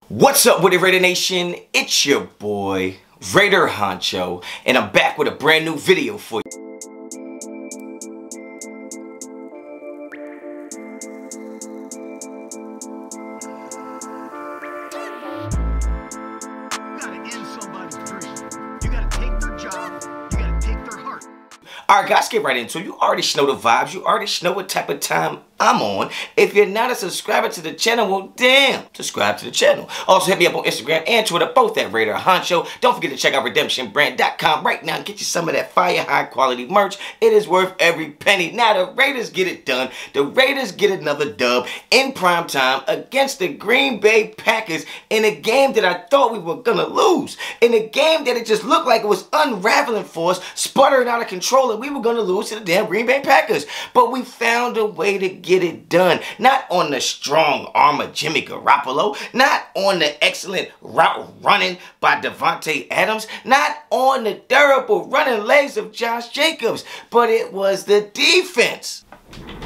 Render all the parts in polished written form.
What's up with it, Raider Nation? It's your boy, Raider Honcho, and I'm back with a brand new video for you. Alright guys, get right into it. You already know the vibes. You already know what type of time I'm on. If you're not a subscriber to the channel, well damn, subscribe to the channel. Also hit me up on Instagram and Twitter, both at Raider Honcho. Don't forget to check out redemptionbrand.com right now and get you some of that fire high quality merch. It is worth every penny. Now the Raiders get it done. The Raiders get another dub in prime time against the Green Bay Packers in a game that I thought we were gonna lose. In a game that it just looked like it was unraveling for us, sputtering out of control, and we were gonna lose to the damn Green Bay Packers. But we found a way to get it done. Not on the strong arm of Jimmy Garoppolo, not on the excellent route running by Devontae Adams, not on the durable running legs of Josh Jacobs, but it was the defense.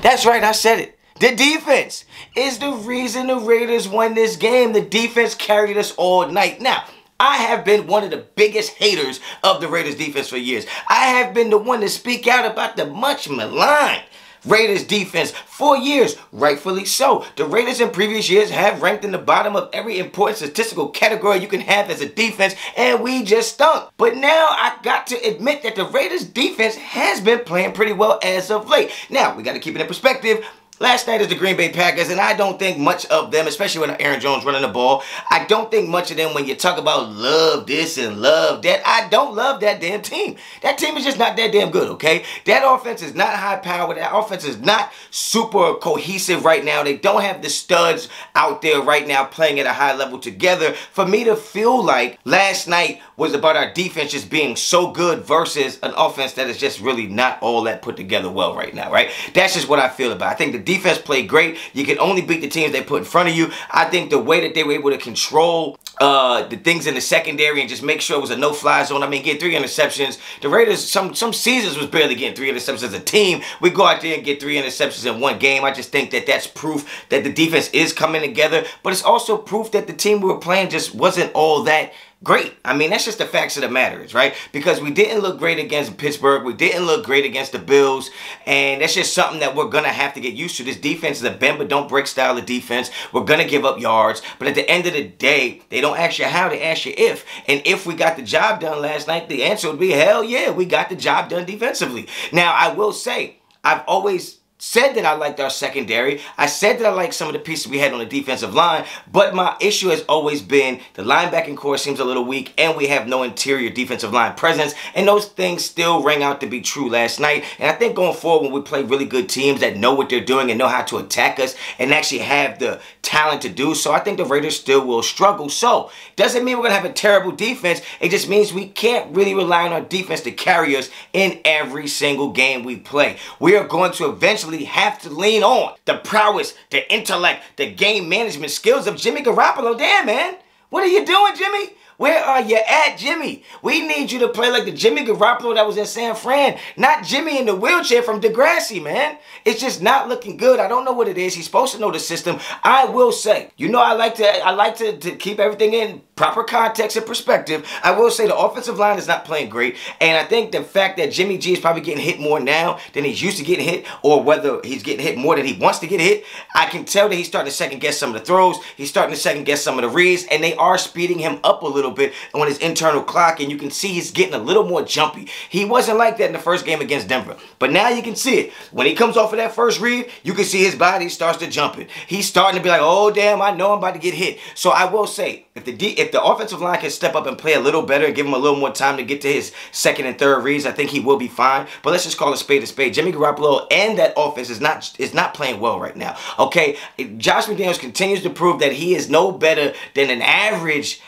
That's right, I said it. The defense is the reason the Raiders won this game. The defense carried us all night. Now, I have been one of the biggest haters of the Raiders defense for years. I have been the one to speak out about the much maligned Raiders defense for years, rightfully so. The Raiders in previous years have ranked in the bottom of every important statistical category you can have as a defense, and we just stunk. But now I got to admit that the Raiders defense has been playing pretty well as of late. Now, we got to keep it in perspective. Last night is the Green Bay Packers, and I don't think much of them, especially when Aaron Jones running the ball, I don't think much of them when you talk about love this and love that. I don't love that damn team. That team is just not that damn good, okay? That offense is not high powered. That offense is not super cohesive right now. They don't have the studs out there right now playing at a high level together. For me to feel like last night was about our defense just being so good versus an offense that is just really not all that put together well right now, right? That's just what I feel about it. I think the defense played great. You can only beat the teams they put in front of you. I think the way that they were able to control the things in the secondary and just make sure it was a no-fly zone. I mean, get 3 interceptions. The Raiders, some seasons was barely getting 3 interceptions as a team. We go out there and get 3 interceptions in one game. I just think that that's proof that the defense is coming together, but it's also proof that the team we were playing just wasn't all that great. I mean, that's just the facts of the matter, right? Because we didn't look great against Pittsburgh. We didn't look great against the Bills. And that's just something that we're going to have to get used to. This defense is a bend but don't break style of defense. We're going to give up yards. But at the end of the day, they don't ask you how, they ask you if. And if we got the job done last night, the answer would be, hell yeah, we got the job done defensively. Now, I will say, I've always said that I liked our secondary. I said that I liked some of the pieces we had on the defensive line, but my issue has always been the linebacking core seems a little weak, and we have no interior defensive line presence, and those things still rang out to be true last night. And I think going forward, when we play really good teams that know what they're doing and know how to attack us and actually have the talent to do so, I think the Raiders still will struggle. So, doesn't mean we're going to have a terrible defense. It just means we can't really rely on our defense to carry us in every single game we play. We are going to eventually have to lean on the prowess, the intellect, the game management skills of Jimmy Garoppolo. Damn, man. What are you doing, Jimmy? Where are you at, Jimmy? We need you to play like the Jimmy Garoppolo that was in San Fran, not Jimmy in the wheelchair from Degrassi, man. It's just not looking good. I don't know what it is. He's supposed to know the system. I will say, you know, I like to keep everything in proper context and perspective. I will say the offensive line is not playing great, and I think the fact that Jimmy G is probably getting hit more now than he's used to getting hit, or whether he's getting hit more than he wants to get hit, I can tell that he's starting to second guess some of the throws. He's starting to second guess some of the reads, and they are speeding him up a little bit on his internal clock, and you can see he's getting a little more jumpy. He wasn't like that in the first game against Denver, but now you can see it. When he comes off of that first read, you can see his body starts to jump it. He's starting to be like, oh damn, I know I'm about to get hit. So I will say, if the offensive line can step up and play a little better and give him a little more time to get to his second and third reads, I think he will be fine. But let's just call a spade a spade. Jimmy Garoppolo and that offense is not playing well right now. Okay, Josh McDaniels continues to prove that he is no better than an average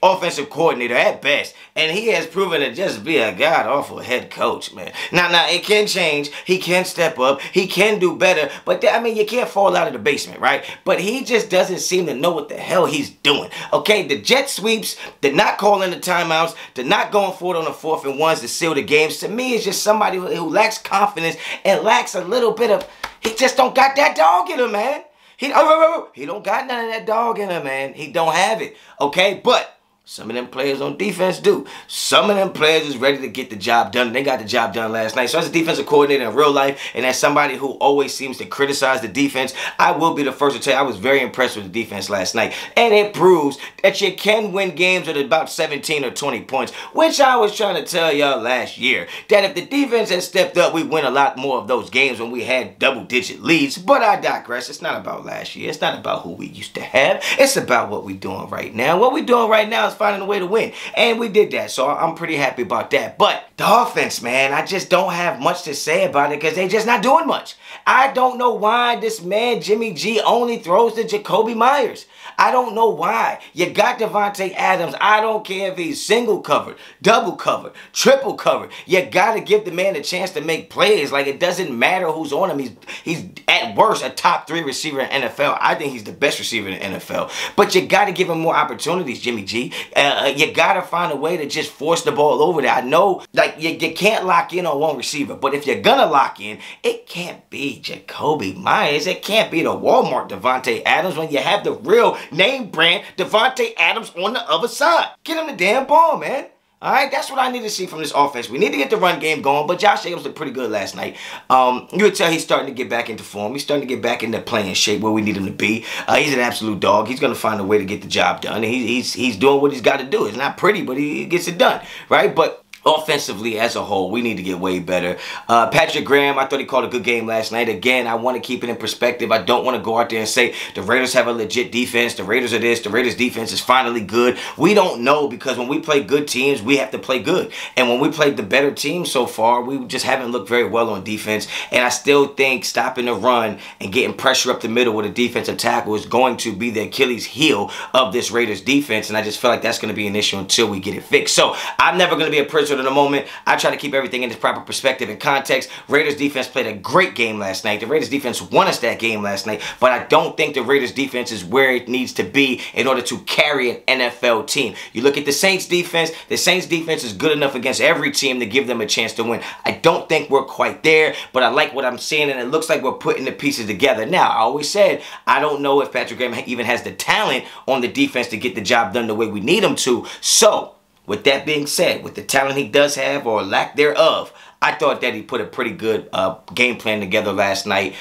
offensive coordinator at best, and he has proven to just be a god-awful head coach, man. Now, it can change. He can step up. He can do better, but I mean, you can't fall out of the basement, right? But he just doesn't seem to know what the hell he's doing, okay? The jet sweeps, the not calling the timeouts, the not going for it on the 4th and 1s to seal the games, to me, is just somebody who lacks confidence and lacks a little bit of, he just don't got that dog in him, man. He don't got none of that dog in him, man. He don't have it, okay? But some of them players on defense do. Some of them players is ready to get the job done. They got the job done last night. So as a defensive coordinator in real life, and as somebody who always seems to criticize the defense, I will be the first to tell you I was very impressed with the defense last night. And it proves that you can win games at about 17 or 20 points, which I was trying to tell y'all last year. That if the defense had stepped up, we'd win a lot more of those games when we had double-digit leads. But I digress. It's not about last year. It's not about who we used to have. It's about what we're doing right now. What we're doing right now is finding a way to win, and we did that, so I'm pretty happy about that. But the offense, man, I just don't have much to say about it because they just not doing much. I don't know why this man Jimmy G only throws to Jacoby Myers. I don't know why. You got Davante Adams. I don't care if he's single covered, double covered, triple covered. You got to give the man a chance to make plays. Like, it doesn't matter who's on him. He's at worst a top 3 receiver in NFL. I think he's the best receiver in the NFL. But you got to give him more opportunities, Jimmy G. You got to find a way to just force the ball over there. I know, like, you can't lock in on one receiver. But if you're going to lock in, it can't be Jacoby Myers. It can't be the Walmart Davante Adams when you have the real name brand Davante Adams on the other side. Get him the damn ball, man. All right, that's what I need to see from this offense. We need to get the run game going, but Josh Jacobs looked pretty good last night. You would tell he's starting to get back into form. He's starting to get back into playing shape where we need him to be. He's an absolute dog. He's going to find a way to get the job done. He's doing what he's got to do. It's not pretty, but he gets it done, right? But offensively, as a whole, we need to get way better. Patrick Graham, I thought he called a good game last night. Again, I want to keep it in perspective. I don't want to go out there and say the Raiders have a legit defense. The Raiders are this. The Raiders defense is finally good. We don't know, because when we play good teams, we have to play good. And when we played the better teams so far, we just haven't looked very well on defense. And I still think stopping the run and getting pressure up the middle with a defensive tackle is going to be the Achilles heel of this Raiders defense. And I just feel like that's going to be an issue until we get it fixed. So I'm never going to be a prisoner in the moment. I try to keep everything in its proper perspective and context. Raiders defense played a great game last night. The Raiders defense won us that game last night, but I don't think the Raiders defense is where it needs to be in order to carry an NFL team. You look at the Saints defense is good enough against every team to give them a chance to win. I don't think we're quite there, but I like what I'm seeing, and it looks like we're putting the pieces together. Now, I always said, I don't know if Patrick Graham even has the talent on the defense to get the job done the way we need him to. So, with that being said, with the talent he does have, or lack thereof, I thought that he put a pretty good game plan together last night.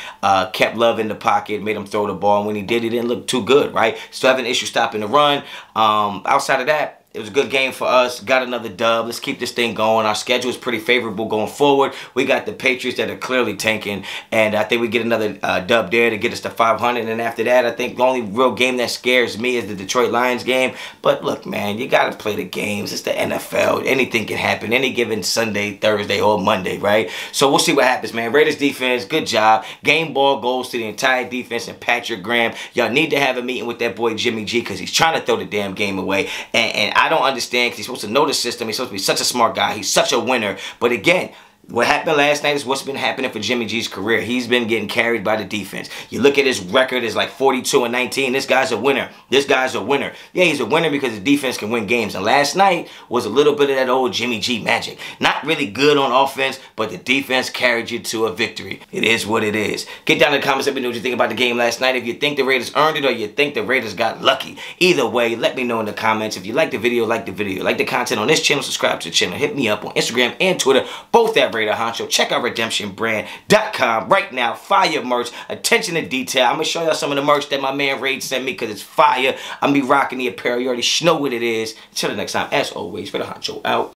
Kept Love in the pocket, made him throw the ball, and when he did, he didn't look too good, right? Still having an issue stopping the run. Outside of that, it was a good game for us. Got another dub. Let's keep this thing going. Our schedule is pretty favorable going forward. We got the Patriots that are clearly tanking, and I think we get another dub there to get us to 500. And after that, I think the only real game that scares me is the Detroit Lions game. But look, man, you got to play the games. It's the NFL. Anything can happen any given Sunday, Thursday, or Monday, right? So we'll see what happens, man. Raiders defense, good job. Game ball goes to the entire defense and Patrick Graham. Y'all need to have a meeting with that boy Jimmy G, because he's trying to throw the damn game away. And I don't understand, because he's supposed to know the system. He's supposed to be such a smart guy. He's such a winner. But again, what happened last night is what's been happening for Jimmy G's career. He's been getting carried by the defense. You look at his record, it's like 42-19. This guy's a winner. This guy's a winner. Yeah, he's a winner because the defense can win games. And last night was a little bit of that old Jimmy G magic. Not really good on offense, but the defense carried you to a victory. It is what it is. Get down in the comments. Let me know what you think about the game last night. If you think the Raiders earned it or you think the Raiders got lucky. Either way, let me know in the comments. If you like the video, like the video. Like the content on this channel, subscribe to the channel. Hit me up on Instagram and Twitter, both at Raider Honcho. Check out redemptionbrand.com right now. Fire merch, attention to detail. I'm going to show y'all some of the merch that my man Raid sent me, because it's fire. I'm going to be rocking the apparel. You already know what it is. Until the next time, as always, Raider Honcho out.